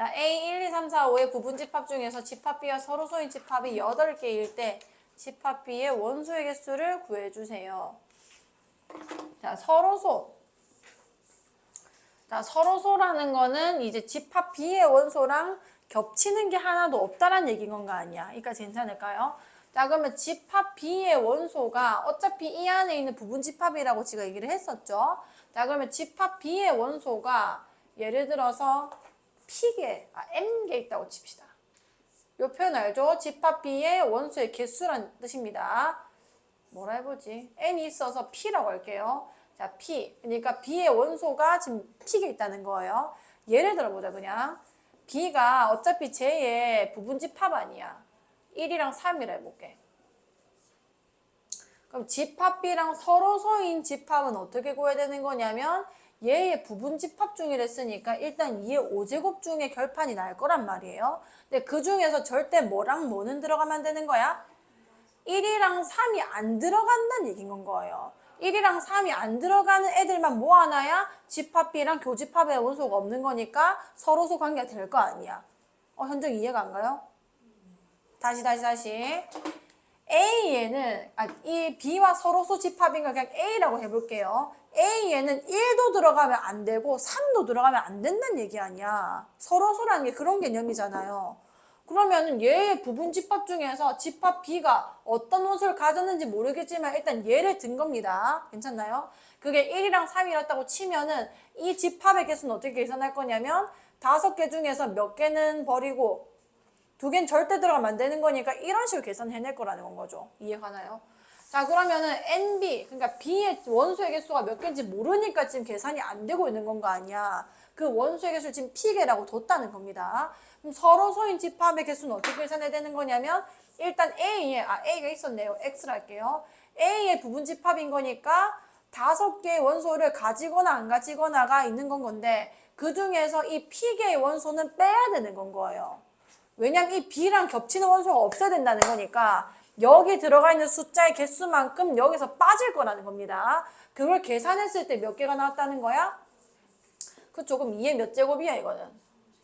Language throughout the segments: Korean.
자, A 1, 2, 3, 4, 5의 부분 집합 중에서 집합 B와 서로소인 집합이 8개일 때 집합 B의 원소의 개수를 구해주세요. 자, 서로소. 자, 서로소라는 거는 이제 집합 B의 원소랑 겹치는 게 하나도 없다라는 얘기인 건가 아니야? 그러니까 괜찮을까요? 자, 그러면 집합 B의 원소가 어차피 이 안에 있는 부분 집합이라고 제가 얘기를 했었죠. 자, 그러면 집합 B의 원소가 예를 들어서 P개, M개 있다고 칩시다. 요 표현 알죠? 집합 B의 원소의 개수란 뜻입니다. 뭐라 해보지? N이 있어서 P라고 할게요. 자, P. 그러니까 B의 원소가 지금 P가 있다는 거예요. 예를 들어보자, 그냥. B가 어차피 J의 부분집합 아니야. 1이랑 3이라 해볼게. 그럼 집합 B랑 서로소인 집합은 어떻게 구해야 되는 거냐면 얘의 부분집합 중이랬으니까 일단 얘의 5제곱 중에 결판이 날 거란 말이에요. 근데 그 중에서 절대 뭐랑 뭐는 들어가면 되는 거야? 1이랑 3이 안 들어간다는 얘기인 건 거예요. 1이랑 3이 안 들어가는 애들만 모아놔야 집합 B랑 교집합의 원소가 없는 거니까 서로소 관계가 될 거 아니야. 현정 이해가 안 가요? 다시. A에는 이 B와 서로소 집합인 걸 그냥 A라고 해볼게요. A에는 1도 들어가면 안 되고 3도 들어가면 안 된다는 얘기 아니야. 서로소라는 게 그런 개념이잖아요. 그러면 얘의 부분 집합 중에서 집합 B가 어떤 원소를 가졌는지 모르겠지만 일단 얘를 든 겁니다. 괜찮나요? 그게 1이랑 3이었다고 치면은 이 집합의 개수는 어떻게 계산할 거냐면 5개 중에서 몇 개는 버리고 2개는 절대 들어가면 안 되는 거니까 이런 식으로 계산해낼 거라는 건 거죠. 이해가나요? 자, 그러면은 NB, 그러니까 B의 원소의 개수가 몇 개인지 모르니까 지금 계산이 안 되고 있는 건 거 아니야. 그 원소의 개수를 지금 P개라고 뒀다는 겁니다. 그럼 서로소인 집합의 개수는 어떻게 계산해야 되는 거냐면 일단 A가 있었네요. X로 할게요. A의 부분 집합인 거니까 5개의 원소를 가지거나 안 가지거나가 있는 건 건데 그 중에서 이 P개의 원소는 빼야 되는 건 거예요. 왜냐면 이 B랑 겹치는 원소가 없어야 된다는 거니까 여기 들어가 있는 숫자의 개수만큼 여기서 빠질 거라는 겁니다. 그걸 계산했을 때 몇 개가 나왔다는 거야? 그쵸? 그럼 2의 몇 제곱이야 이거는?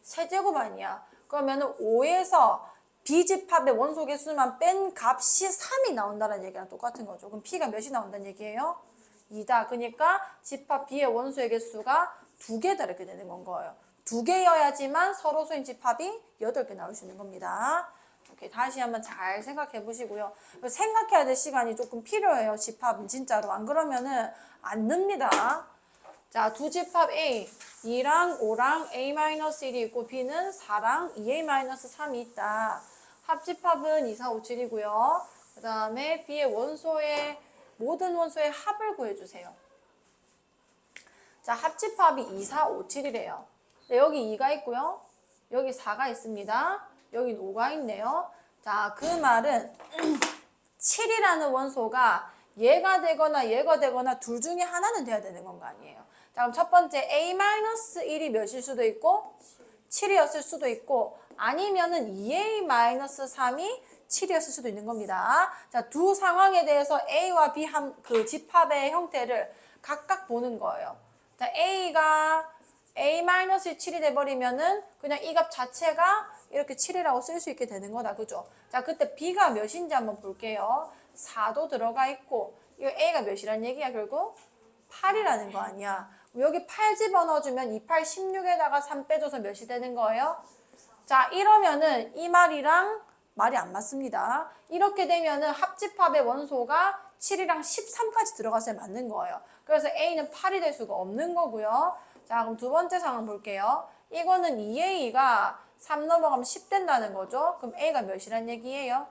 세제곱 아니야. 그러면 5에서 B집합의 원소 개수만 뺀 값이 3이 나온다는 얘기랑 똑같은 거죠. 그럼 P가 몇이 나온다는 얘기예요? 2다. 그러니까 집합 B의 원소의 개수가 2개다 이렇게 되는 건 거예요. 2개여야지만 서로소인 집합이 8개 나올 수 있는 겁니다. 오케이, 다시 한번 잘 생각해 보시고요. 생각해야 될 시간이 조금 필요해요. 집합은 진짜로. 안 그러면은 안 늡니다. 자, 두 집합 A, 2랑 5랑 A-1이 있고 B는 4랑 2A-3이 있다. 합집합은 2, 4, 5, 7이고요. 그 다음에 B의 모든 원소의 합을 구해주세요. 자, 합집합이 2, 4, 5, 7이래요. 여기 2가 있고요. 여기 4가 있습니다. 여기 5가 있네요. 자, 그 말은 7이라는 원소가 얘가 되거나 둘 중에 하나는 돼야 되는 건 거 아니에요. 자, 그럼 첫 번째 A-1이 몇일 수도 있고 7이었을 수도 있고 아니면은 2A-3이 7이었을 수도 있는 겁니다. 자, 두 상황에 대해서 A와 B 그 집합의 형태를 각각 보는 거예요. 자, A가 A-7이 돼버리면은 그냥 이 값 자체가 이렇게 7이라고 쓸 수 있게 되는 거다. 그죠? 자, 그때 B가 몇인지 한번 볼게요. 4도 들어가 있고, 이거 A가 몇이란 얘기야, 결국? 8이라는 거 아니야. 여기 8 집어넣어주면 2, 8, 16에다가 3 빼줘서 몇이 되는 거예요? 자, 이러면은 이 말이랑 말이 안 맞습니다. 이렇게 되면은 합집합의 원소가 7이랑 13까지 들어가서 맞는 거예요. 그래서 A는 8이 될 수가 없는 거고요. 자, 그럼 두 번째 상황 볼게요. 이거는 2A가 3 넘어가면 10 된다는 거죠. 그럼 A가 몇이란 얘기예요?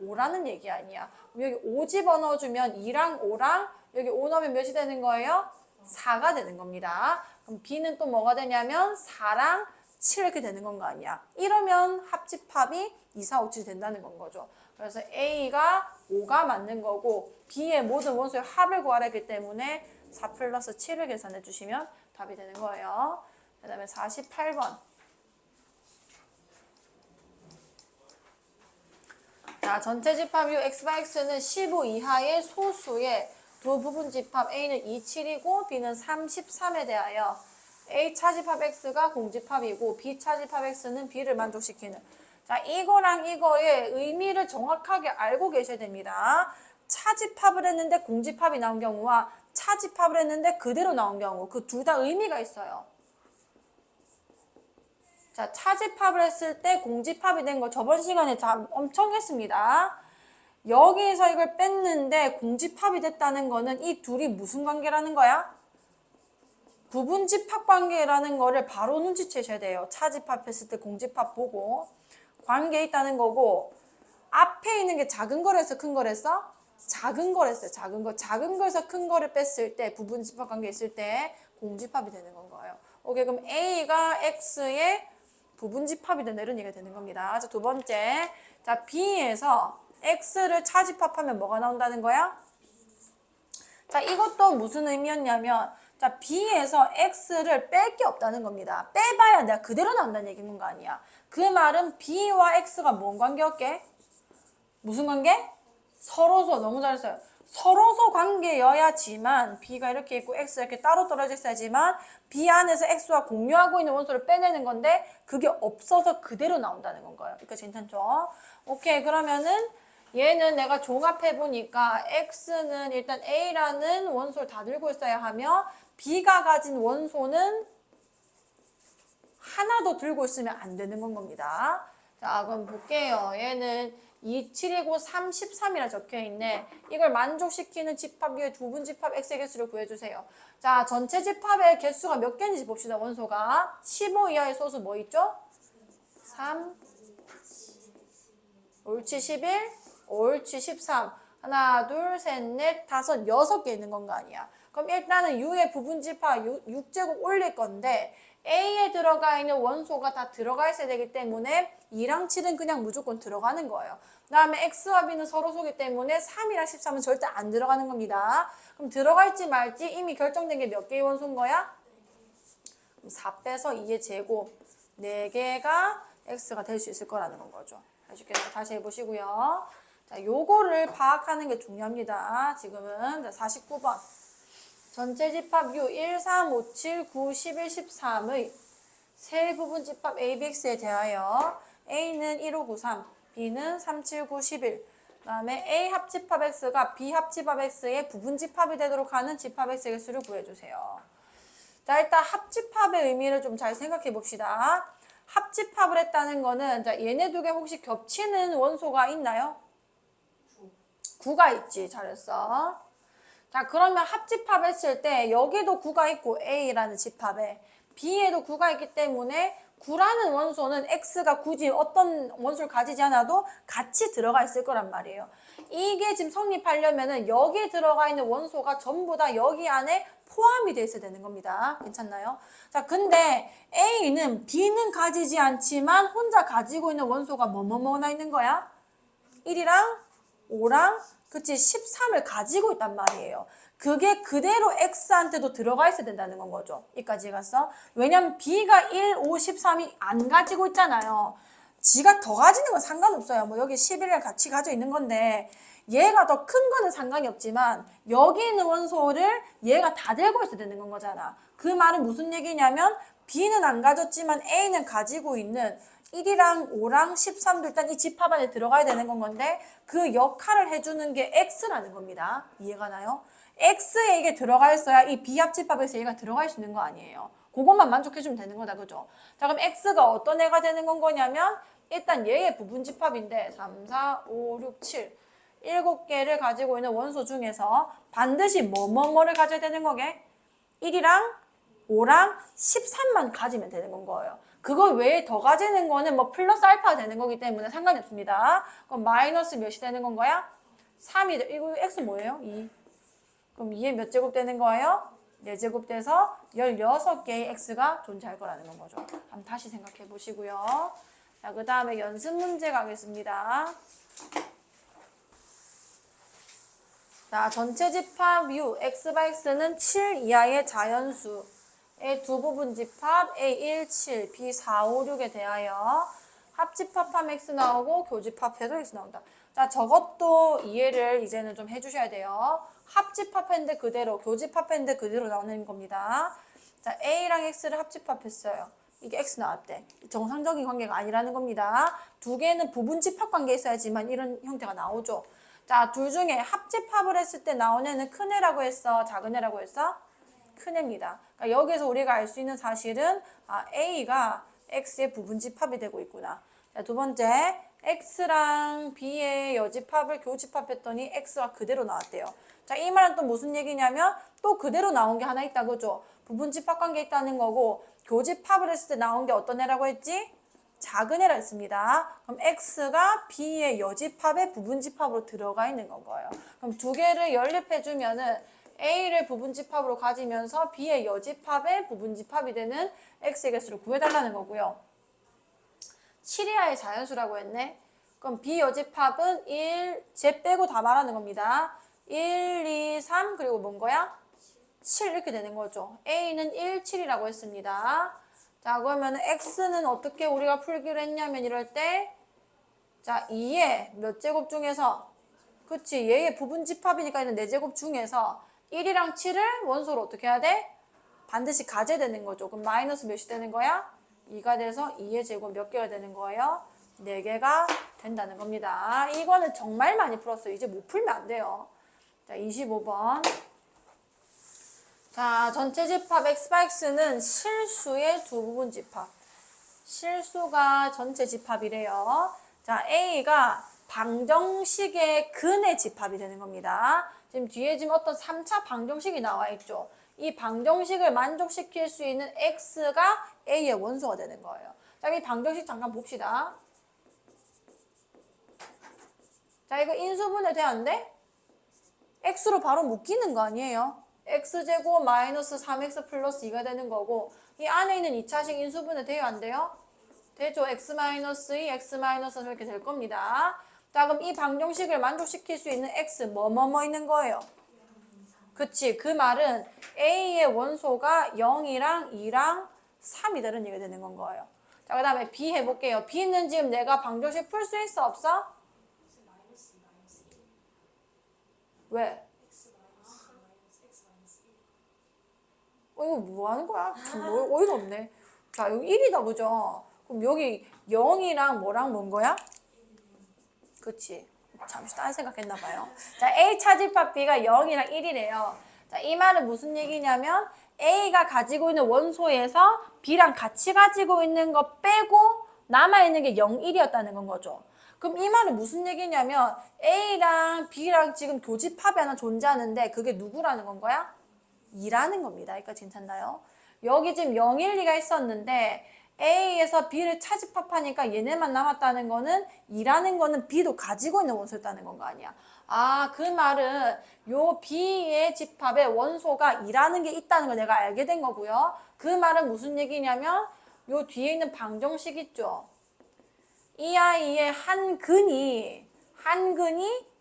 5라는 얘기 아니야. 여기 5 집어넣어주면 2랑 5랑 여기 5 넣으면 몇이 되는 거예요? 4가 되는 겁니다. 그럼 B는 또 뭐가 되냐면 4랑 7 이렇게 되는 건 거 아니야. 이러면 합집합이 2, 4, 5, 7 된다는 건 거죠. 그래서 A가 5가 맞는 거고 B의 모든 원소의 합을 구하라 했기 때문에 4 플러스 7을 계산해 주시면 답이 되는 거예요. 그 다음에 48번. 자, 전체 집합 요 x바 x는 15 이하의 소수의 두 부분 집합 A는 27이고 B는 33에 대하여 A 차집합 X가 공집합이고 B 차집합 X는 B를 만족시키는. 자, 이거랑 이거의 의미를 정확하게 알고 계셔야 됩니다. 차집합을 했는데 공집합이 나온 경우와 차집합을 했는데 그대로 나온 경우, 그 둘 다 의미가 있어요. 자, 차집합을 했을 때 공집합이 된 거 저번 시간에 엄청 했습니다. 여기서 이걸 뺐는데 공집합이 됐다는 거는 이 둘이 무슨 관계라는 거야? 부분집합 관계라는 거를 바로 눈치채셔야 돼요. 차집합했을 때 공집합 보고 관계 있다는 거고, 앞에 있는 게 작은 거래서 큰 거랬어? 작은 거랬어요. 작은 거. 작은 거에서 큰 거를 뺐을 때 부분집합 관계 있을 때 공집합이 되는 건 거예요. 오케이, 그럼 A가 X의 부분집합이 된다 이런 얘기가 되는 겁니다. 자, 두 번째. 자, B에서 X를 차집합하면 뭐가 나온다는 거야? 자, 이것도 무슨 의미였냐면, 자, B에서 X를 뺄 게 없다는 겁니다. 빼봐야 내가 그대로 나온다는 얘기인 거 아니야. 그 말은 B와 X가 뭔 관계였게? 무슨 관계? 서로소. 너무 잘했어요. 서로소 관계여야지만 B가 이렇게 있고 X가 이렇게 따로 떨어져 있어야지만 B 안에서 X와 공유하고 있는 원소를 빼내는 건데 그게 없어서 그대로 나온다는 건가요. 그러니까 괜찮죠? 오케이, 그러면은 얘는 내가 종합해 보니까 X는 일단 A라는 원소를 다 들고 있어야 하며 B가 가진 원소는 하나도 들고 있으면 안 되는 건 겁니다. 자, 그럼 볼게요. 얘는 27이고 33이라 적혀 있네. 이걸 만족시키는 집합 위에 부분집합 X의 개수를 구해주세요. 자, 전체 집합의 개수가 몇 개인지 봅시다. 원소가 15 이하의 소수 뭐 있죠? 3, 옳지 11, 옳지 13. 하나, 둘, 셋, 넷, 다섯, 6개 있는 건 거 아니야. 그럼 일단은 U의 부분집합 6제곱 올릴 건데 A에 들어가 있는 원소가 다 들어가 있어야 되기 때문에 2랑 7은 그냥 무조건 들어가는 거예요. 그 다음에 X와 B는 서로 소기 때문에 3이랑 13은 절대 안 들어가는 겁니다. 그럼 들어갈지 말지 이미 결정된 게 몇 개의 원소인 거야? 4 빼서 2의 제곱 4개가 X가 될 수 있을 거라는 건 거죠. 아시겠어요? 다시 해보시고요. 자, 요거를 파악하는 게 중요합니다. 지금은 49번. 전체 집합 U 1, 3, 5, 7, 9, 11, 13의 세 부분 집합 ABX에 대하여 A는 1, 5, 9, 3, B는 3, 7, 9, 11. 그 다음에 A 합집합 X가 B 합집합 X의 부분 집합이 되도록 하는 집합 X의 개수를 구해주세요. 자, 일단 합집합의 의미를 좀 잘 생각해 봅시다. 합집합을 했다는 거는, 자, 얘네 두 개 혹시 겹치는 원소가 있나요? 9가 있지. 잘했어. 자, 그러면 합집합 했을 때 여기도 9가 있고 A라는 집합에 B에도 9가 있기 때문에 9라는 원소는 X가 굳이 어떤 원소를 가지지 않아도 같이 들어가 있을 거란 말이에요. 이게 지금 성립하려면은 여기에 들어가 있는 원소가 전부 다 여기 안에 포함이 돼 있어야 되는 겁니다. 괜찮나요? 자, 근데 A는 B는 가지지 않지만 혼자 가지고 있는 원소가 뭐뭐뭐나 있는 거야? 1이랑 5랑 그치 13을 가지고 있단 말이에요. 그게 그대로 X한테도 들어가 있어야 된다는 건 거죠. 여기까지 갔어? 왜냐면 B가 1, 5, 13이 안 가지고 있잖아요. 지가 더 가지는 건 상관없어요. 뭐 여기 11을 같이 가지고 있는 건데 얘가 더 큰 거는 상관이 없지만 여기 있는 원소를 얘가 다 들고 있어야 되는 건 거잖아. 그 말은 무슨 얘기냐면 B는 안 가졌지만 A는 가지고 있는 1이랑 5랑 13도 일단 이 집합 안에 들어가야 되는 건 건데 그 역할을 해주는 게 X라는 겁니다. 이해가 나요? X에 이게 들어가 있어야 이 비합집합에서 얘가 들어갈 수 있는 거 아니에요. 그것만 만족해주면 되는 거다. 그죠? 자, 그럼 X가 어떤 애가 되는 건 거냐면 일단 얘의 부분집합인데 3, 4, 5, 6, 7 7개를 가지고 있는 원소 중에서 반드시 뭐뭐뭐를 가져야 되는 거게? 1이랑 5랑 13만 가지면 되는 건 거예요. 그거 외에 더 가지는 거는 뭐 플러스 알파가 되는 거기 때문에 상관이 없습니다. 그럼 마이너스 몇이 되는 건 거야? 3이 이거 x 뭐예요? 2. 그럼 2의 몇 제곱 되는 거예요? 4제곱 돼서 16개의 x가 존재할 거라는 건 거죠. 한번 다시 생각해 보시고요. 자, 그 다음에 연습 문제 가겠습니다. 자, 전체 집합 U, X/X는 7 이하의 자연수. 의 두 부분 집합 A1, 7, B, 4, 5, 6에 대하여 합집합하면 X 나오고 교집합해도 X 나온다. 자, 저것도 이해를 이제는 좀 해주셔야 돼요. 합집합했는데 그대로, 교집합했는데 그대로 나오는 겁니다. 자, A랑 X를 합집합했어요. 이게 X 나왔대. 정상적인 관계가 아니라는 겁니다. 두 개는 부분 집합 관계에 있어야지만 이런 형태가 나오죠. 자, 둘 중에 합집합을 했을 때 나온 애는 큰 애라고 했어? 작은 애라고 했어? 큰 애입니다. 그러니까 여기서 우리가 알 수 있는 사실은 A가 X의 부분 집합이 되고 있구나. 자, 두 번째, X랑 B의 여집합을 교집합했더니 X가 그대로 나왔대요. 자, 이 말은 또 무슨 얘기냐면 또 그대로 나온 게 하나 있다, 그죠? 부분 집합 관계 있다는 거고 교집합을 했을 때 나온 게 어떤 애라고 했지? 작은 애라 했습니다. 그럼 X가 B의 여집합의 부분 집합으로 들어가 있는 건 거예요. 그럼 두 개를 연립해주면은 A를 부분 집합으로 가지면서 B의 여집합의 부분 집합이 되는 X의 개수를 구해달라는 거고요. 7이하의 자연수라고 했네. 그럼 B 여집합은 1, 제 빼고 다 말하는 겁니다. 1, 2, 3 그리고 뭔 거야? 7 이렇게 되는 거죠. A는 1, 7이라고 했습니다. 자, 그러면 X는 어떻게 우리가 풀기로 했냐면 이럴 때 자, 2의 몇 제곱 중에서 그치, 얘의 부분 집합이니까 있는 4제곱 중에서 1이랑 7을 원소로 어떻게 해야 돼? 반드시 가져야 되는 거죠. 그럼 마이너스 몇이 되는 거야? 2가 돼서 2의 제곱 몇 개가 되는 거예요? 4개가 된다는 겁니다. 이거는 정말 많이 풀었어요. 이제 못 풀면 안 돼요. 자, 25번. 자, 전체 집합 X/X는 실수의 두 부분 집합. 실수가 전체 집합이래요. 자, A가 방정식의 근의 집합이 되는 겁니다. 지금 뒤에 지금 어떤 3차 방정식이 나와 있죠. 이 방정식을 만족시킬 수 있는 X가 A의 원소가 되는 거예요. 자, 이 방정식 잠깐 봅시다. 자, 이거 인수분해 돼야 안 돼? X로 바로 묶이는 거 아니에요? X제곱 마이너스 3X 플러스 2가 되는 거고 이 안에 있는 2차식 인수분해 돼요 안 돼요? 되죠. X 마이너스 2, X 마이너스 3 이렇게 될 겁니다. 자, 그럼 이 방정식을 만족시킬 수 있는 X 뭐뭐뭐 있는 거예요? 그치. 그 말은 A의 원소가 0이랑 2랑 3이다라는 얘기가 되는 건 거예요. 자, 그 다음에 B 해볼게요. B는 지금 내가 방정식 풀 수 있어 없어? 왜? 이거 뭐 하는 거야? 참 어이가 없네. 자, 여기 1이다, 그죠? 그럼 여기 0이랑 뭐랑 뭔 거야? 그치. 잠시 딴 생각했나 봐요. 자, A 차집합 B가 0이랑 1이래요. 자, 이 말은 무슨 얘기냐면 A가 가지고 있는 원소에서 B랑 같이 가지고 있는 거 빼고 남아있는 게 0, 1이었다는 건 거죠. 그럼 이 말은 무슨 얘기냐면 A랑 B랑 지금 교집합이 하나 존재하는데 그게 누구라는 건 거야? 2라는 겁니다. 여기까지 괜찮나요? 여기 지금 0, 1, 2가 있었는데 A에서 B를 차집합하니까 얘네만 남았다는 거는 2라는 거는 B도 가지고 있는 원소였다는 건 거 아니야. 아, 그 말은 요 B의 집합에 원소가 2라는 게 있다는 걸 내가 알게 된 거고요. 그 말은 무슨 얘기냐면 요 뒤에 있는 방정식 있죠. 이 아이의 한 근이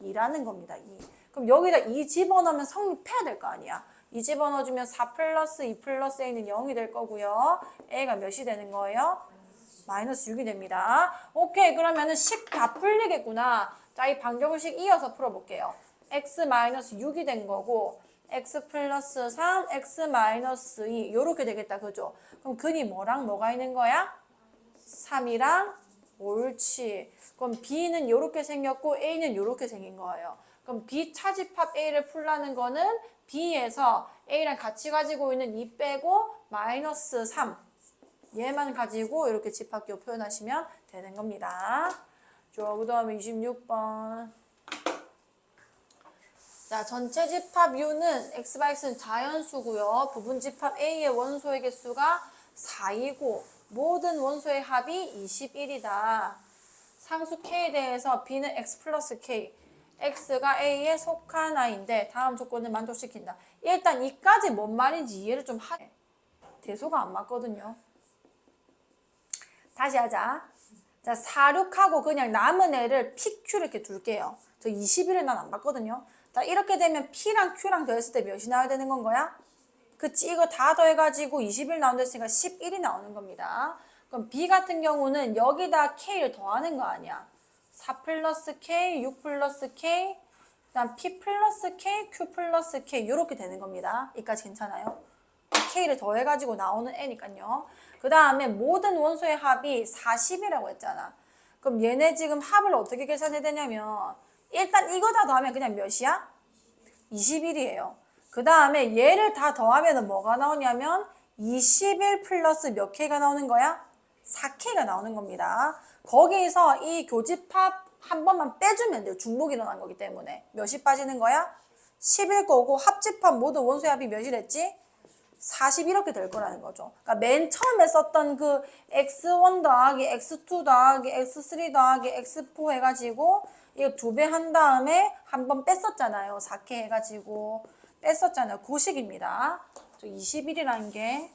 2라는 겁니다. 2. 그럼 여기다 2 집어넣으면 성립해야 될 거 아니야. 2 집어넣어주면 4 플러스 2 플러스 A는 0이 될 거고요. A가 몇이 되는 거예요? 마이너스 6이 됩니다. 오케이, 그러면은 식 다 풀리겠구나. 자, 이 방정식 이어서 풀어볼게요. X 마이너스 6이 된 거고 X 플러스 3, X 마이너스 2 요렇게 되겠다, 그죠? 그럼 근이 뭐랑 뭐가 있는 거야? 3이랑 옳지. 그럼 B는 요렇게 생겼고 A는 요렇게 생긴 거예요. 그럼 B 차집합 A를 풀라는 거는 B에서 A랑 같이 가지고 있는 2 빼고 마이너스 3 얘만 가지고 이렇게 집합기호 표현하시면 되는 겁니다. 그 다음에 26번. 자, 전체 집합 U는 X/X는 자연수고요. 부분 집합 A의 원소의 개수가 4이고 모든 원소의 합이 21이다. 상수 K에 대해서 B는 X 플러스 K. X가 A에 속한 I인데 다음 조건을 만족시킨다. 일단 이까지 뭔 말인지 이해를 좀 하네. 대소가 안 맞거든요. 다시 하자. 자, 4, 6하고 그냥 남은 애를 PQ 이렇게 둘게요. 저 21을 난 안 봤거든요. 자, 이렇게 되면 P랑 Q랑 더했을 때 몇이 나와야 되는 건 거야? 그치, 이거 다 더해가지고 21 나온다 했으니까 11이 나오는 겁니다. 그럼 B 같은 경우는 여기다 K를 더하는 거 아니야. 4 플러스 K, 6 플러스 K, 그 다음 P 플러스 K, Q 플러스 K 이렇게 되는 겁니다. 여기까지 괜찮아요? K를 더해가지고 나오는 N이니까요. 그 다음에 모든 원소의 합이 40이라고 했잖아. 그럼 얘네 지금 합을 어떻게 계산해야 되냐면 일단 이거 다 더하면 그냥 몇이야? 21이에요. 그 다음에 얘를 다 더하면 뭐가 나오냐면 21 플러스 몇 K가 나오는 거야? 4K가 나오는 겁니다. 거기서 이 교집합 한 번만 빼주면 돼요. 중복이 일어난 거기 때문에. 몇이 빠지는 거야? 10일 거고 합집합 모든 원소의 합이 몇이랬지? 40 이렇게 될 거라는 거죠. 그러니까 맨 처음에 썼던 그 x1 더하기 x2 더하기 x3 더하기 x4 해가지고 이거 2배 한 다음에 한 번 뺐었잖아요. 4K 해가지고 뺐었잖아요. 그 식입니다. 21이라는 게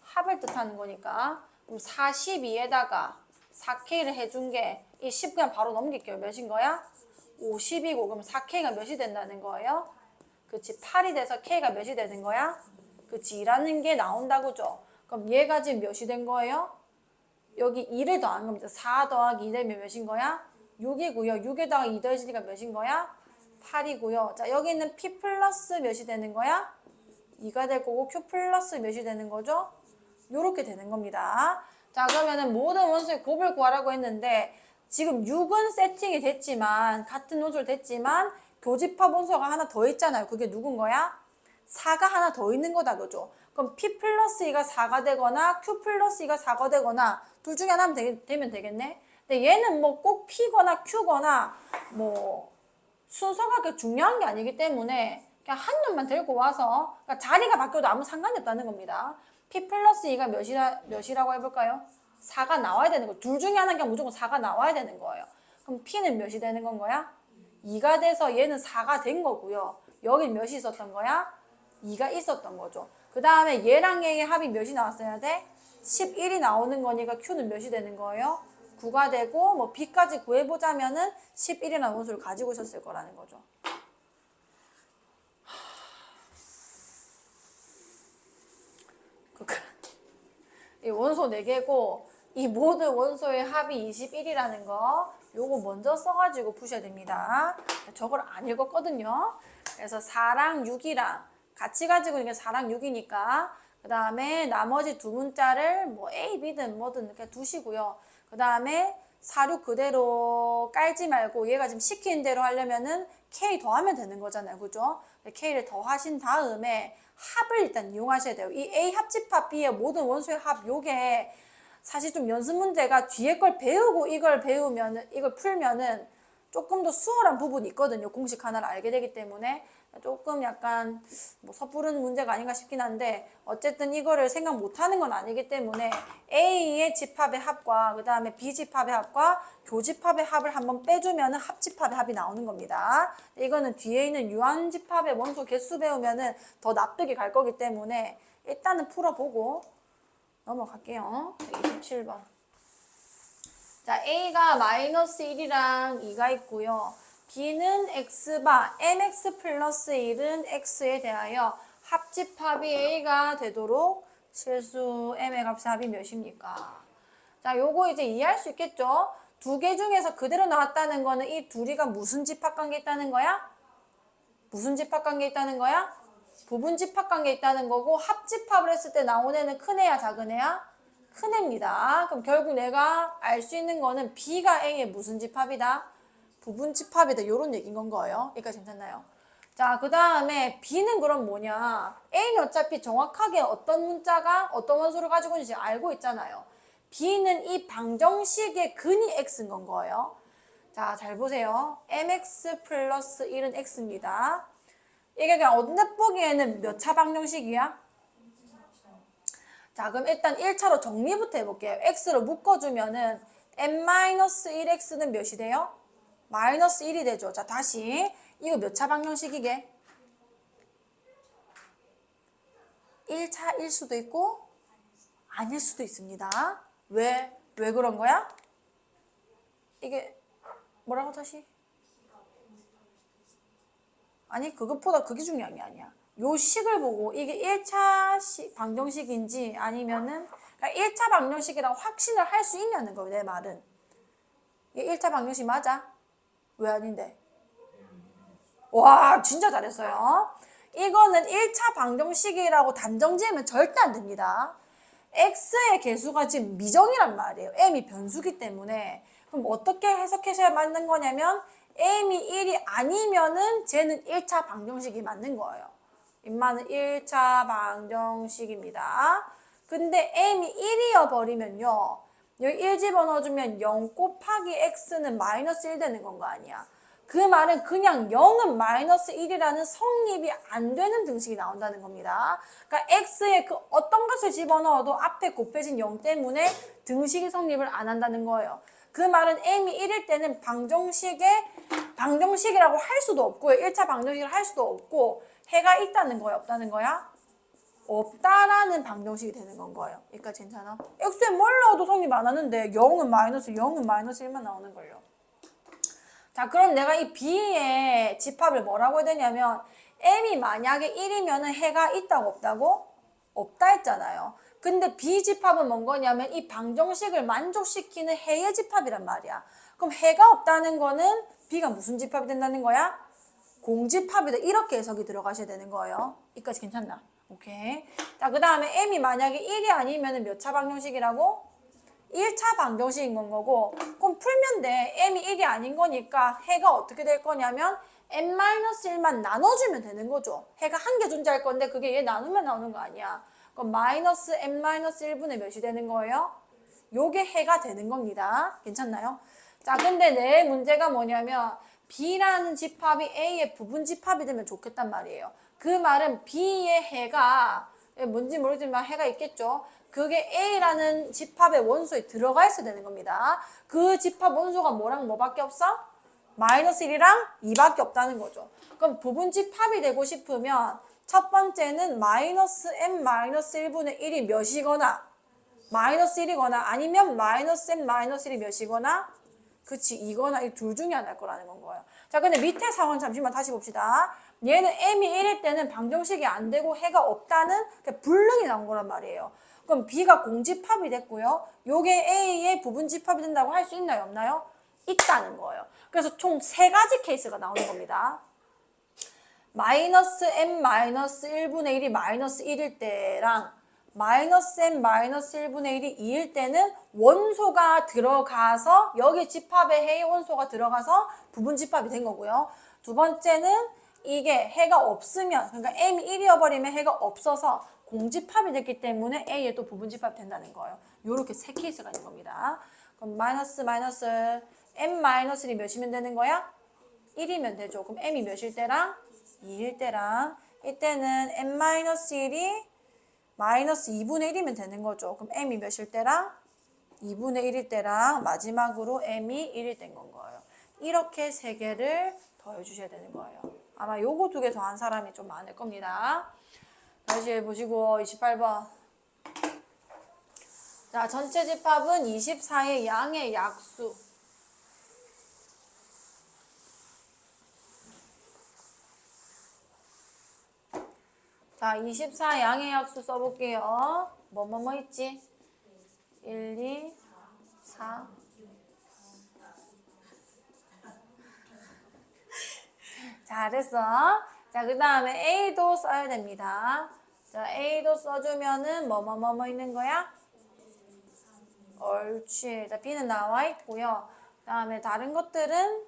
합을 뜻하는 거니까 그럼 42에다가 4K를 해준 게 이 10 그냥 바로 넘길게요. 몇인 거야? 50이고 그럼 4K가 몇이 된다는 거예요? 그치 8이 돼서 K가 몇이 되는 거야? 그치 2라는 게 나온다고죠. 그럼 얘가 지금 몇이 된 거예요? 여기 2를 더한 겁니다. 4 더하기 2 되면 몇인 거야? 6이고요. 6에다가 2 더해지니까 몇인 거야? 8이고요. 자 여기 있는 P 플러스 몇이 되는 거야? 2가 될 거고 Q 플러스 몇이 되는 거죠? 요렇게 되는 겁니다. 자 그러면은 모든 원소의 곱을 구하라고 했는데 지금 6은 세팅이 됐지만 같은 원소로 됐지만 교집합 원소가 하나 더 있잖아요. 그게 누군 거야? 4가 하나 더 있는 거다 그죠? 그럼 P 플러스 2가 4가 되거나 Q 플러스 2가 4가 되거나 둘 중에 하나 되면 되겠네? 근데 얘는 뭐 꼭 P거나 Q거나 뭐 순서가 그렇게 중요한 게 아니기 때문에 그냥 한 놈만 데리고 와서 그러니까 자리가 바뀌어도 아무 상관이 없다는 겁니다. P 플러스 2가 몇이라고 해볼까요? 4가 나와야 되는 거예요. 둘 중에 하나가 무조건 4가 나와야 되는 거예요. 그럼 P는 몇이 되는 건 거야? 2가 돼서 얘는 4가 된 거고요. 여기 몇이 있었던 거야? 2가 있었던 거죠. 그 다음에 얘랑 얘의 합이 몇이 나왔어야 돼? 11이 나오는 거니까 Q는 몇이 되는 거예요? 9가 되고 뭐 B까지 구해보자면은 11이라는 원소를 가지고 있었을 거라는 거죠. 이 원소 4개고 이 모든 원소의 합이 21이라는 거 요거 먼저 써가지고 푸셔야 됩니다. 저걸 안 읽었거든요. 그래서 4랑 6이랑 같이 가지고 있는 게 4랑 6이니까 그 다음에 나머지 두 문자를 뭐 A, B든 뭐든 이렇게 두시고요. 그 다음에 4, 6 그대로 깔지 말고 얘가 지금 시키는 대로 하려면은 K 더하면 되는 거잖아요. 그죠? K를 더하신 다음에 합을 일단 이용하셔야 돼요. 이 A 합집합 B의 모든 원소의 합 요게 사실 좀 연습 문제가 뒤에 걸 배우고 이걸 배우면은 이걸 풀면은 조금 더 수월한 부분이 있거든요. 공식 하나를 알게 되기 때문에 조금 약간 뭐 섣부른 문제가 아닌가 싶긴 한데 어쨌든 이거를 생각 못하는 건 아니기 때문에 A의 집합의 합과 그 다음에 B 집합의 합과 교집합의 합을 한번 빼주면은 합집합의 합이 나오는 겁니다. 이거는 뒤에 있는 유한집합의 원소 개수 배우면은 더 납득이 갈 거기 때문에 일단은 풀어보고 넘어갈게요. 27번. 자, A가 마이너스 1이랑 2가 있고요. B는 X바 mx 플러스 1은 X에 대하여 합집합이 A가 되도록 실수 M의 값의 합이 몇입니까? 자, 요거 이제 이해할 수 있겠죠? 두 개 중에서 그대로 나왔다는 거는 이 둘이가 무슨 집합관계에 있다는 거야? 무슨 집합관계에 있다는 거야? 부분 집합관계에 있다는 거고 합집합을 했을 때 나온 애는 큰 애야 작은 애야? 큰 애입니다. 그럼 결국 내가 알 수 있는 거는 B가 A의 무슨 집합이다? 부분 집합이다. 이런 얘기인 건 거예요. 여기까지 괜찮나요? 자, 그 다음에 B는 그럼 뭐냐? A는 어차피 정확하게 어떤 문자가 어떤 원소를 가지고 있는지 알고 있잖아요. B는 이 방정식의 근이 X인 건 거예요. 자, 잘 보세요. mx 플러스 1은 X입니다. 이게 그냥 언뜻 보기에는 몇 차 방정식이야? 자, 그럼 일단 1차로 정리부터 해볼게요. x로 묶어주면은 n-1x는 몇이 돼요? 마이너스 1이 되죠. 자, 다시 이거 몇 차 방정식이게? 1차일 수도 있고 아닐 수도 있습니다. 왜 그런 거야? 이게 뭐라고 다시? 아니 그것보다 그게 중요한 게 아니야. 요 식을 보고 이게 1차 방정식인지 아니면은 그러니까 1차 방정식이라고 확신을 할 수 있냐는 거예요. 내 말은. 이게 1차 방정식 맞아? 왜 아닌데? 와 진짜 잘했어요. 이거는 1차 방정식이라고 단정 지으면 절대 안 됩니다. x의 개수가 지금 미정이란 말이에요. m이 변수기 때문에. 그럼 어떻게 해석하셔야 맞는 거냐면 m이 1이 아니면은 쟤는 1차 방정식이 맞는 거예요. 인마는 1차 방정식입니다. 근데 m이 1이어 버리면요. 여기 1 집어넣어주면 0 곱하기 x는 마이너스 1 되는 건 거 아니야. 그 말은 그냥 0은 마이너스 1이라는 성립이 안 되는 등식이 나온다는 겁니다. 그러니까 x에 그 어떤 것을 집어넣어도 앞에 곱해진 0 때문에 등식이 성립을 안 한다는 거예요. 그 말은 m이 1일 때는 방정식이라고 할 수도 없고요. 1차 방정식을 할 수도 없고 해가 있다는 거야, 없다는 거야? 없다라는 방정식이 되는 건 거예요. 여기까지 괜찮아? x에 뭘 넣어도 성립 안 하는데 0은 마이너스 1만 나오는 걸요. 자, 그럼 내가 이 b의 집합을 뭐라고 해야 되냐면 m이 만약에 1이면 해가 있다고 없다고? 없다 했잖아요. 근데 b 집합은 뭔 거냐면 이 방정식을 만족시키는 해의 집합이란 말이야. 그럼 해가 없다는 거는 b가 무슨 집합이 된다는 거야? 공집합이다. 이렇게 해석이 들어가셔야 되는 거예요. 여기까지 괜찮나? 오케이. 자, 그 다음에 m이 만약에 1이 아니면 몇 차 방정식이라고? 1차 방정식인 건 거고, 그럼 풀면 돼. m이 1이 아닌 거니까 해가 어떻게 될 거냐면 n-1만 나눠주면 되는 거죠. 해가 한 개 존재할 건데 그게 얘 나누면 나오는 거 아니야. 그럼 마이너스 n-1분의 몇이 되는 거예요? 요게 해가 되는 겁니다. 괜찮나요? 자, 근데 내 문제가 뭐냐면 b라는 집합이 a의 부분 집합이 되면 좋겠단 말이에요. 그 말은 b의 해가 뭔지 모르지만 해가 있겠죠. 그게 a라는 집합의 원소에 들어가 있어야 되는 겁니다. 그 집합 원소가 뭐랑 뭐밖에 없어? 마이너스 1이랑 2밖에 없다는 거죠. 그럼 부분 집합이 되고 싶으면 첫 번째는 마이너스 n-1분의 1이 몇이거나 마이너스 1이거나 아니면 마이너스 n-1이 몇이거나 그치 이거나 이 둘 중에 하나일 거라는 건 거예요. 자, 근데 밑에 상황 잠시만 다시 봅시다. 얘는 m이 1일 때는 방정식이 안 되고 해가 없다는 불능이 나온 거란 말이에요. 그럼 b가 공집합이 됐고요. 요게 a의 부분집합이 된다고 할 수 있나요? 없나요? 있다는 거예요. 그래서 총 3가지 케이스가 나오는 겁니다. 마이너스 n-1분의 1이 마이너스 1일 때랑 마이너스 n-1분의 1이 2일 때는 원소가 들어가서 여기 집합에 해의 원소가 들어가서 부분 집합이 된 거고요. 두 번째는 이게 해가 없으면 그러니까 m이 1이어 버리면 해가 없어서 공집합이 됐기 때문에 a에 또 부분 집합이 된다는 거예요. 요렇게 3케이스가 있는 겁니다. 그럼 마이너스 n-1이 몇이면 되는 거야? 1이면 되죠. 그럼 m이 몇일 때랑 2일 때랑 이때는 n-1이 마이너스 2분의 1이면 되는 거죠. 그럼 m이 몇일 때랑 2분의 1일 때랑 마지막으로 m이 1일 땐 건 거예요. 이렇게 3개를 더해 주셔야 되는 거예요. 아마 요거 2개 더한 사람이 좀 많을 겁니다. 다시 보시고 28번. 자, 전체 집합은 24의 양의 약수. 자, 24 양의 약수 써볼게요. 뭐 있지? 1, 2, 4. 잘했어. 자, 그 다음에 A도 써야 됩니다. 자, A도 써주면은 뭐 있는 거야? 옳지. 자, B는 나와 있고요. 그 다음에 다른 것들은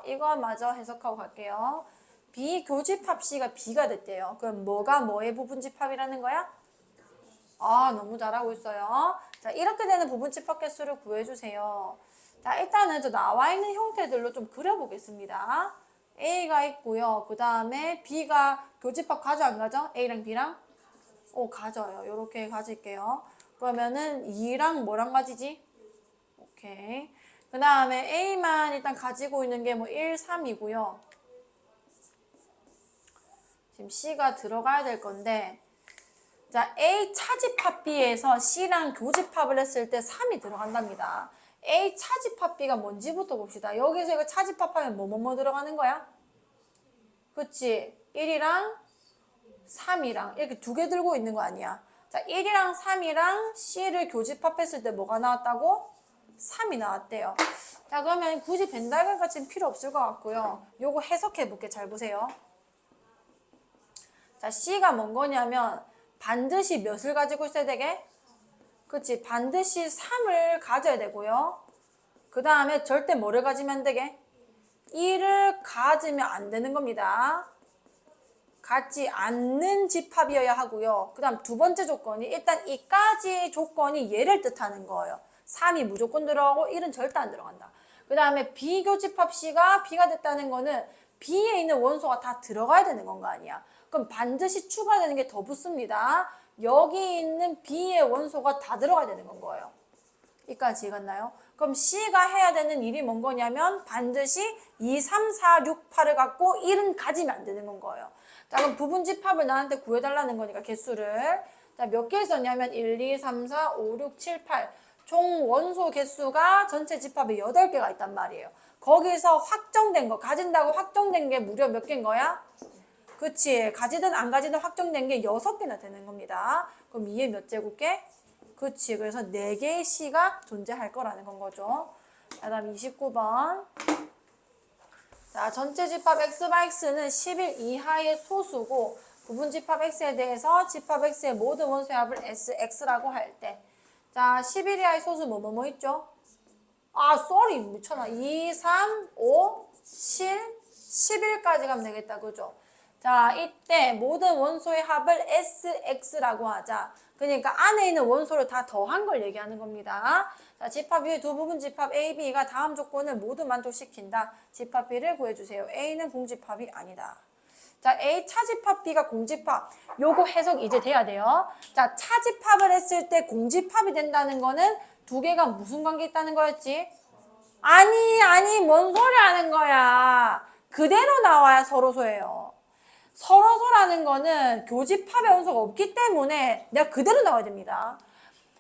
이거 마저 해석하고 갈게요. B 교집합 C가 B가 됐대요. 그럼 뭐가 뭐의 부분집합이라는 거야? 너무 잘하고 있어요. 자, 이렇게 되는 부분집합 개수를 구해주세요. 자, 일단은 저 나와 있는 형태들로 좀 그려보겠습니다. A가 있고요. 그 다음에 B가 교집합 가져 안 가져? A랑 B랑? 가져요. 요렇게 가질게요. 그러면은 2랑 뭐랑 가지지? 오케이. 그 다음에 A만 일단 가지고 있는 게 뭐 1, 3이고요. 지금 C가 들어가야 될 건데, 자, A 차집합 B에서 C랑 교집합을 했을 때 3이 들어간답니다. A 차집합 B가 뭔지부터 봅시다. 여기서 이거 차집합하면 뭐 들어가는 거야? 그치? 1이랑 3이랑 이렇게 2개 들고 있는 거 아니야. 자, 1이랑 3이랑 C를 교집합했을 때 뭐가 나왔다고? 3이 나왔대요. 자, 그러면 굳이 벤다이어그램 같이는 필요 없을 것 같고요. 요거 해석해 볼게. 잘 보세요. 자, C가 뭔 거냐면 반드시 몇을 가지고 있어야 되게? 그치, 반드시 3을 가져야 되고요. 그 다음에 절대 뭐를 가지면 안 되게? 1을 가지면 안 되는 겁니다. 갖지 않는 집합이어야 하고요. 그 다음 두 번째 조건이 일단 이까지 조건이 얘를 뜻하는 거예요. 3이 무조건 들어가고 1은 절대 안 들어간다. 그 다음에 비교집합 C가 B가 됐다는 거는 B에 있는 원소가 다 들어가야 되는 건 거 아니야. 그럼 반드시 추가되는 게 더 붙습니다. 여기 있는 B의 원소가 다 들어가야 되는 건 거예요. 여기까지 읽었나요? 그럼 C가 해야 되는 일이 뭔 거냐면 반드시 2, 3, 4, 6, 8을 갖고 1은 가지면 안 되는 건 거예요. 자, 그럼 부분집합을 나한테 구해달라는 거니까 개수를. 자, 몇 개 있었냐면 1, 2, 3, 4, 5, 6, 7, 8. 총 원소 개수가 전체 집합에 8개가 있단 말이에요. 거기서 확정된 거, 가진다고 확정된 게 무려 몇 개인 거야? 그치. 가지든 안 가지든 확정된 게 6개나 되는 겁니다. 그럼 2의 몇 제곱개? 그치. 그래서 4개의 C가 존재할 거라는 건 거죠. 그 다음 29번. 자, 전체 집합 X바 X는 10일 이하의 소수고 부분 집합 X에 대해서 집합 X의 모든 원소의 합을 SX라고 할 때. 자, 10일 이하의 소수 뭐 있죠? 아, 쏘리. 미쳤나. 2, 3, 5, 7, 11까지 가면 되겠다. 그죠? 자, 이때 모든 원소의 합을 SX라고 하자. 그러니까 안에 있는 원소를 다 더한 걸 얘기하는 겁니다. 자, 집합 B의 두 부분 집합 A, B가 다음 조건을 모두 만족시킨다. 집합 B를 구해주세요. A는 공집합이 아니다. 자, A 차집합, B가 공집합. 요거 해석 이제 돼야 돼요. 자, 차집합을 했을 때 공집합이 된다는 거는 두 개가 무슨 관계 있다는 거였지? 아니, 뭔 소리 하는 거야. 그대로 나와야 서로소예요. 서로소라는 거는 교집합의 원소가 없기 때문에 내가 그대로 나와야 됩니다.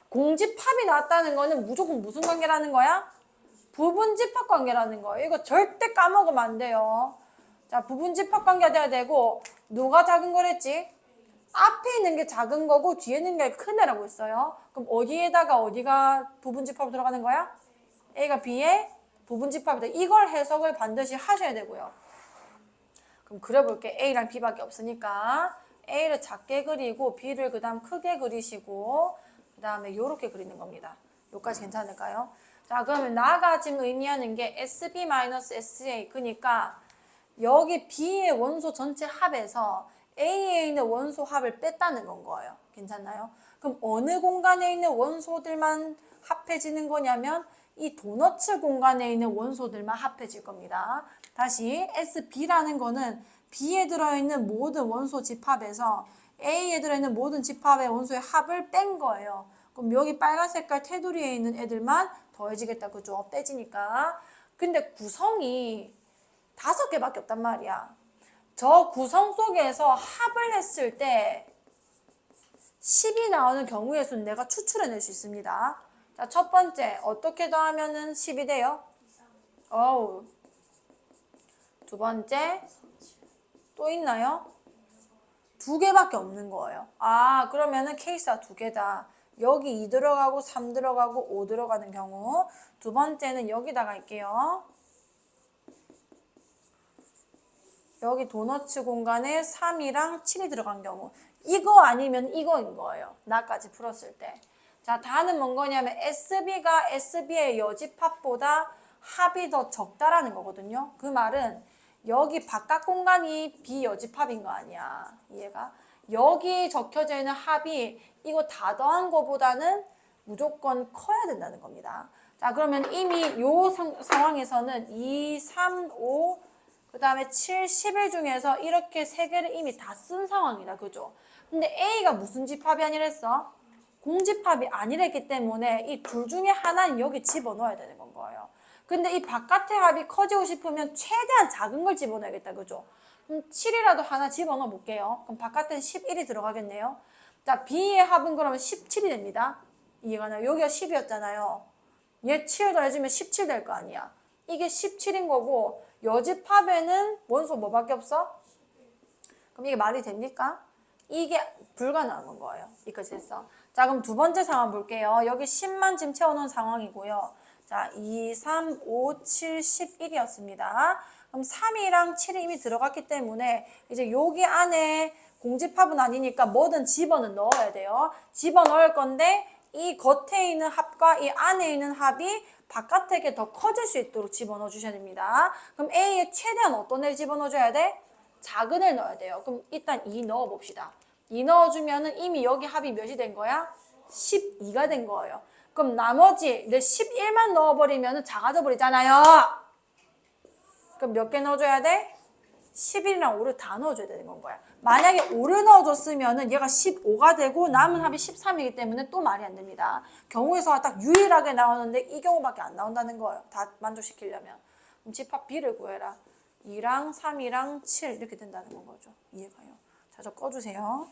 공집합이 나왔다는 거는 무조건 무슨 관계라는 거야? 부분집합 관계라는 거예요. 이거 절대 까먹으면 안 돼요. 자, 부분집합 관계가 돼야 되고 누가 작은 거랬지? 앞에 있는 게 작은 거고 뒤에 있는 게 큰 애라고 했어요. 그럼 어디에다가 어디가 부분집합으로 들어가는 거야? A가 B의 부분집합이다. 이걸 해석을 반드시 하셔야 되고요. 그럼 그려볼게. A랑 B밖에 없으니까 A를 작게 그리고 B를 그 다음 크게 그리시고 그 다음에 요렇게 그리는 겁니다. 요까지 괜찮을까요? 자, 그러면 나가 지금 의미하는 게 SB-SA. 그러니까 여기 B의 원소 전체 합에서 A에 있는 원소 합을 뺐다는 건 거예요. 괜찮나요? 그럼 어느 공간에 있는 원소들만 합해지는 거냐면 이 도너츠 공간에 있는 원소들만 합해질 겁니다. 다시 SB라는 거는 B에 들어있는 모든 원소 집합에서 A에 들어있는 모든 집합의 원소의 합을 뺀 거예요. 그럼 여기 빨간 색깔 테두리에 있는 애들만 더해지겠다. 그죠? 빼지니까. 근데 구성이 5개밖에 없단 말이야. 저 구성 속에서 합을 했을 때 10이 나오는 경우의 수는 내가 추출해낼 수 있습니다. 자, 첫 번째 어떻게 더하면은 10이 돼요? 어우. 두 번째 또 있나요? 2개밖에 없는 거예요. 아, 그러면은 케이스가 2개다. 여기 2 들어가고 3 들어가고 5 들어가는 경우. 두 번째는 여기다가 할게요. 여기 도너츠 공간에 3이랑 7이 들어간 경우. 이거 아니면 이거인 거예요. 나까지 풀었을 때. 자, 다는 뭔 거냐면 SB가 SB의 여집합보다 합이 더 적다라는 거거든요. 그 말은 여기 바깥 공간이 비여집합인 거 아니야. 이해가? 여기 적혀져 있는 합이 이거 다 더한 거보다는 무조건 커야 된다는 겁니다. 자, 그러면 이미 요 상황에서는 2, 3, 5, 그 다음에 7, 11 중에서 이렇게 3개를 이미 다 쓴 상황이다. 그죠? 근데 A가 무슨 집합이 아니랬어? 공집합이 아니랬기 때문에 이 둘 중에 하나는 여기 집어넣어야 되는 건 거예요. 근데 이 바깥의 합이 커지고 싶으면 최대한 작은 걸 집어넣어야겠다. 그죠? 그럼 7이라도 하나 집어넣어 볼게요. 그럼 바깥에는 11이 들어가겠네요. 자, B의 합은 그러면 17이 됩니다. 이해가 나요? 여기가 10이었잖아요. 얘 7 더해주면 17 될 거 아니야. 이게 17인 거고 여집합에는 원소 뭐밖에 없어? 그럼 이게 말이 됩니까? 이게 불가능한 거예요. 이까지 했어. 자, 그럼 두 번째 상황 볼게요. 여기 10만 지금 채워놓은 상황이고요. 자, 2, 3, 5, 7, 11이었습니다. 그럼 3이랑 7이 이미 들어갔기 때문에 이제 여기 안에 공집합은 아니니까 뭐든 집어는 넣어야 돼요. 집어넣을 건데 이 겉에 있는 합과 이 안에 있는 합이 바깥에 게 더 커질 수 있도록 집어넣어 주셔야 됩니다. 그럼 A에 최대한 어떤 애를 집어넣어 줘야 돼? 작은 애를 넣어야 돼요. 그럼 일단 2 넣어 봅시다. 2 넣어주면은 이미 여기 합이 몇이 된 거야? 12가 된 거예요. 그럼 나머지 내 11만 넣어버리면 작아져 버리잖아요. 그럼 몇 개 넣어줘야 돼? 11이랑 5를 다 넣어줘야 되는 건 거야. 만약에 5를 넣어줬으면은 얘가 15가 되고 남은 합이 13이기 때문에 또 말이 안 됩니다. 경우에서 딱 유일하게 나오는데 이 경우밖에 안 나온다는 거예요. 다 만족시키려면. 그럼 집합 B를 구해라. 2랑 3이랑 7 이렇게 된다는 건 거죠. 이해가요? 자, 저 꺼주세요.